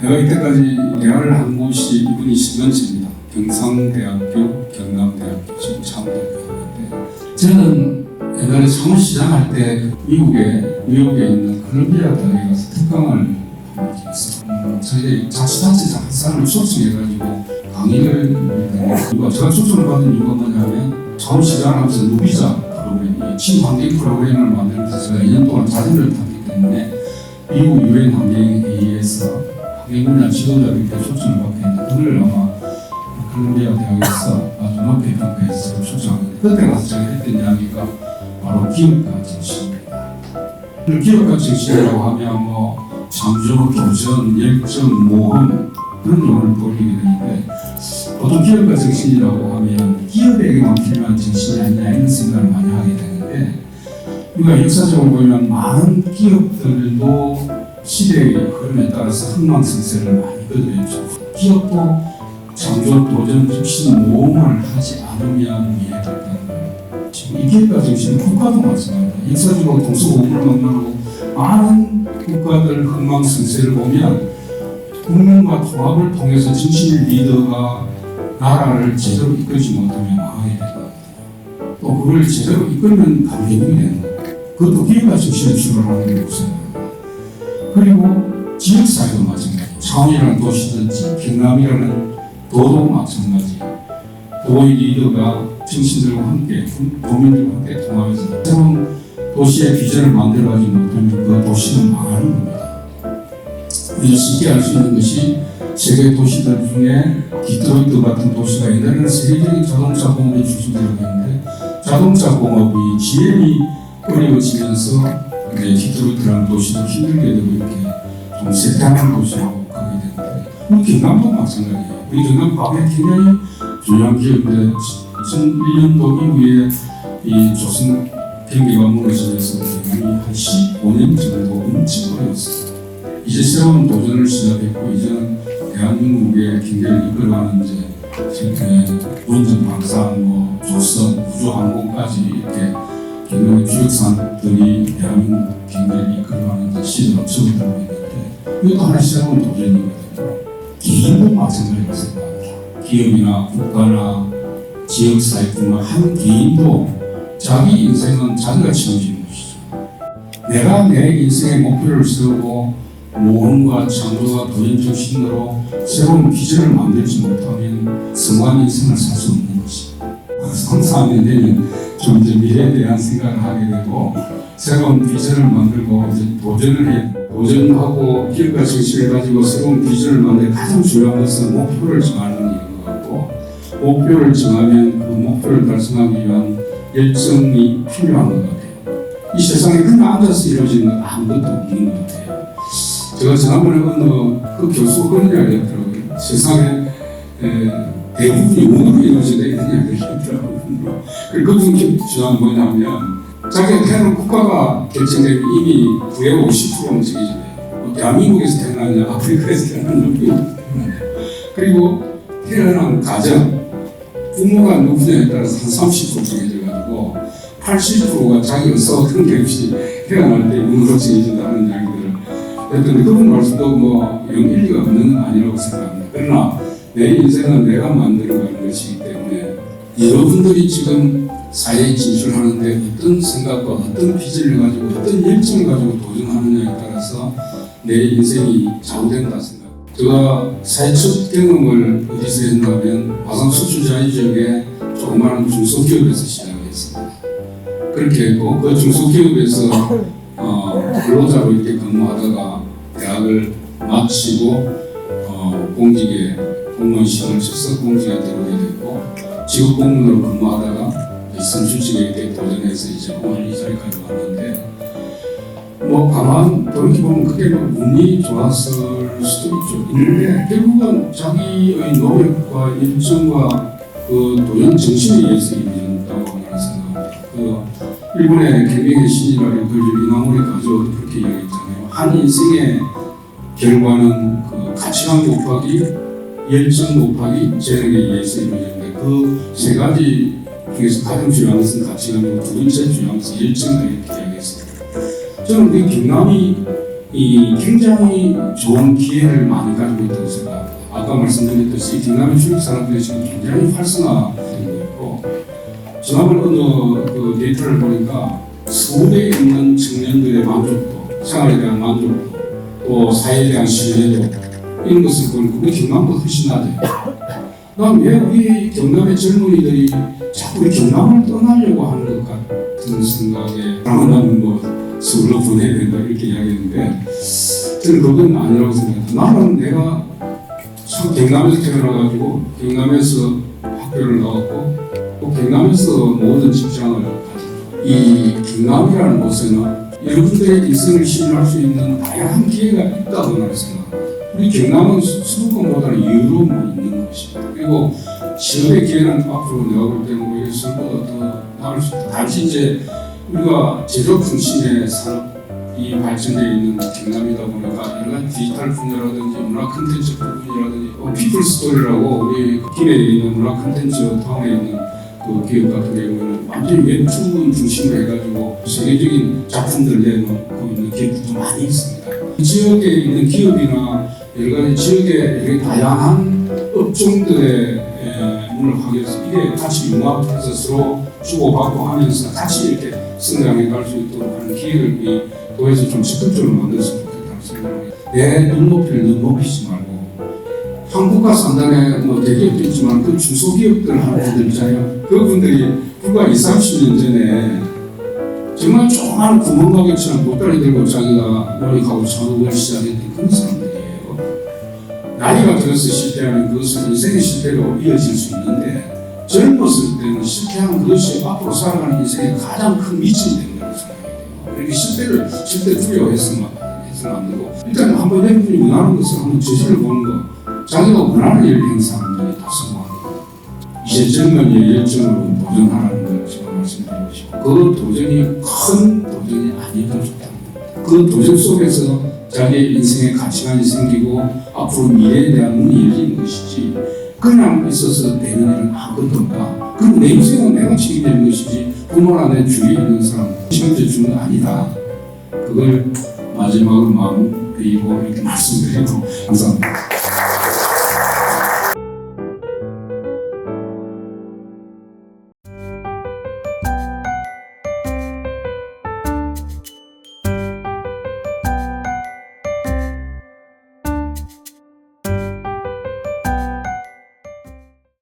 내가 이때까지 대화를 한 곳이 이분이 10년째입니다. 경상대학교, 경남대학교, 지금 창대학교인데 저는 옛날에 처음 시작할 때 미국에 뉴욕에 있는 콜롬비아 대학에 가서 특강을 한 적이 있어요. 저희 자치단체 학생을 초청해가지고 강의를 했는데 제가 초청을 받은 이유가 뭐냐면 처음 시작하면서 누비자 프로그램, 친환경 프로그램을 만들면서 제가 2년 동안 자전거를 탔기 때문에 미국 유엔 환경회의에서 환경분야 지도자들께 초청을 받게 했는데 그걸 아마 콜롬비아 대학에서 아주 높게 평가해서 초청하는데 그때 가서 제가 했던 이야기가 바로 기업가 정신입니다. 기업가 정신이라고 하면 뭐 창조, 도전, 열정, 모험 그런 용어를 떠올리게 되는데 보통 기업가 정신이라고 하면 기업에게만 필요한 정신이 아니냐 이런 생각을 많이 하게 되는데 우리가 역사적으로 보면 많은 기업들도 시대의 흐름에 따라서 흥망성쇠를 많이 거듭했죠. 기업도 창조, 도전, 혁신, 모험을 하지 않으면 이해된다는 거예요. 지금 이 기업가 정신은 국가도 마찬가지입니다. 역사적으로 동서고금을 만들고 많은 국가들 흥망성쇠를 보면 국민과 통합을 통해서 진실 리더가 나라를 제대로 이끌지 못하면 망하게 된다. 또 그걸 제대로 이끌면 강대국이 되는 거예요. 그것도 기업가 정신을 출발하는 게 없어요. 그리고 지역사회도 마찬가지. 창원이라는 도시든지 경남이라는 도도 마찬가지. 도의 리더가 정신들과 함께, 도민들과 함께 통하면서 새로운 도시의 비전을 만들어가지 못하면 그 도시는 망하는 겁니다. 우리가 쉽게 알 수 있는 것이 세계 도시들 중에 디트로이트 같은 도시가 옛날에는 세계적인 자동차 공업의 중심지였는데 자동차 공업이 GM이 어려워지면서 디트로이트라는 도시도 힘들게 되고 이렇게 좀 쇠퇴하는 도시로 가게 되는데 우리 경남도 마찬가지예요. 우리 경남 과거에 굉장히 중요한 기업인데 2001년도 이후에 이 조선 경기가 무너지면서 경남이 한 15년 정도 엄청 어려웠어요. 이제 새로운 도전을 시작했고 이제는 대한민국의 경제를 이끌어가는 이제 원전 방산, 뭐 조선, 우주항공까지 이렇게 경영의 주역산들이 대한민국 경제를 이끌어가는 이제 시대로 접어들고 있는데 이것도 하나의 새로운 도전이거든요. 개인도 마찬가지라고 생각합니다. 기업이나 국가나 지역사회뿐만 한 개인도 자기 인생은 자기가 책임지는 것이죠. 내가 내 인생의 목표를 세우고 모험과 창조와 도전 정신으로 새로운 비전을 만들지 못하면 성공한 인생을 살 수 없는 것입니다. 항상 내년 좀 이제 미래에 대한 생각을 하게 되고 새로운 비전을 만들고 이제 도전을 해 도전하고 기업가 정신을 가지고 새로운 비전을 만들 가장 중요한 것은 목표를 정하는 일인 것 같고 목표를 정하면 그 목표를 달성하기 위한 열정이 필요한 것 같아요. 이 세상에 그냥 앉아서 이루어지는 건 아무것도 없는 것 같아요. 제가 지난번에 그 교수가 그런 이야기 했더라고요. 세상에 대부분이 운으로 이루어진다 이런 이야기를 했더라고요. 그리고 그 중에 중요한 뭐냐면 자기가 태어난 국가가 결정되면 이미 부의 50%는 정해져요. 대한민국에서 태어나냐 아프리카에서 태어나냐 그리고 태어난 가정 부모가 누구냐에 따라서 한 30% 정해져가지고 80%가 자기 의사 어떤 게 없이 태어날 때 운으로 정해진다는 이야기들을 했더니 그분 말씀도 뭐 일리가 없는 건 아니라고 생각합니다. 그러나 내 인생은 내가 만들어가는 것이기 때문에 여러분들이 지금 사회에 진출하는데 어떤 생각과 어떤 비전을 가지고 어떤 열정을 가지고 도전하느냐에 따라서 내 인생이 좌우된다 생각합니다. 제가 사회 첫 경험을 어디서 했냐면 화성 수출자의 지역에 조그마한 중소기업에서 시작했습니다. 그렇게 했고 그 중소기업에서 근로자로 이렇게 근무하다가 대학을 마치고 공직에 공무원 시험을 쳐서 공직에 들어오게 됐고 지역 공무원으로 근무하다가 선출직에 이렇게 도전해서 이제 오늘 이 자리까지 왔는데 뭐 가만 돌이켜보면 그게 뭐 운이 좋았을 수도 있죠. 있는데 결국은 자기의 노력과 열정과 그 도전 정신에 의해서 이루어진다고 저는 생각합니다. 일본의 경영의 신이라는 글 이나모리 가조도 그렇게 이야기했잖아요. 한 인생의 결과는 그 가치관 곱하기 열정 곱하기 재능에 의해서 이루어지는데 그 세 가지 중에서 가장 중요한 것은 가치관이고 두 번째 중요한 것은 열정이라고 이렇게 이야기했습니다. 저는 그 경남이 굉장히 좋은 기회를 많이 가지고 있다고 생각합니다. 아까 말씀드렸듯이 경남의 주력 산업들이 지금 굉장히 활성화되고 있고, 지난번 어느 그 데이터를 보니까 서울에 있는 청년들의 만족도, 생활에 대한 만족도, 또 사회에 대한 신뢰도, 이런 것을 보니까 우리 경남보다 훨씬 낮아요. 그럼 왜 우리 경남의 젊은이들이 자꾸 우리 경남을 떠나려고 하는 것 같은 생각에 나는 뭐 서울로 보내야 된다 이렇게 이야기했는데, 저는 그건 아니라고 생각합니다. 나는 내가 경남에서 태어나가지고 경남에서 학교를 나왔고 또 경남에서 모든 직장을 가졌고, 이 경남이라는 곳에는 여러분들의 인생을 시연할 수 있는 다양한 기회가 있다고 나는 생각합니다. 우리 경남은 수도권보다는 여유로움이 있는 곳입니다. 그리고 취업의 기회는 앞으로 내가 볼 때는 오히려 서울보다 더 나을 수 있다. 단지 이제 우리가 제조업 중심의 산업이 발전되어 있는 경남이다 보니까 여러 가지 디지털 분야라든지 문화 콘텐츠 부분이라든지 피플 스토리라고 우리 김해에 있는 문화 콘텐츠 타운에 있는 그 기업 같은 경우는 완전히 웹툰 중심으로 해가지고 세계적인 작품들 내놓고 있는 기업들도 많이 있습니다. 지역에 있는 기업이나 여러 가지 지역의 다양한 업종들의 문을 하기위해서 이게 같이 융합해서 서로 주고받고 하면서 같이 이렇게 성장해 갈 수 있도록 하는 기회를 이 도에서 좀 적극적으로 만들었으면 좋겠다는 생각합니다. 내 눈높이를 너무 높이지 말고, 한국과 상단에 뭐 대기업도 있지만 그 중소기업들 하는 분들 있잖아요. 그분들이 불과 20, 30년 전에 정말 조그만 구멍가게처럼 보따리 들고 자기가 노력하고 창업을 시작했던 그런 사람들이에요. 나이가 들어서 실패하면 그것은 인생의 실패로 이어질 수 있는데, 젊었을 때는 실패한 그것이 앞으로 살아가는 인생의 가장 큰 미천이 되는 거라고 생각해요. 그러니까 실패 두려워해서만 안 되고, 일단 한번 여러분이 원하는 것을 한번 저질러 보는 거, 자기가 원하는 일을 행사하는 다 성공하는 거. 이제 젊은이의 열정으로 도전하라는 걸 제가 말씀드리고 싶고, 그 도전이 큰 도전이 아니어도 좋다. 그 도전 속에서 자기의 인생의 가치관이 생기고 앞으로 미래에 대한 문이 열리는 것이지, 그냥 있어서 되는 일은 아무것도 없다. 그리고 내 인생은 내가 책임지는 것이지 부모나 내 주위에 있는 사람 책임져 주는 건 아니다. 그걸 마지막으로 마무리고 이렇게 말씀드리고 감사합니다.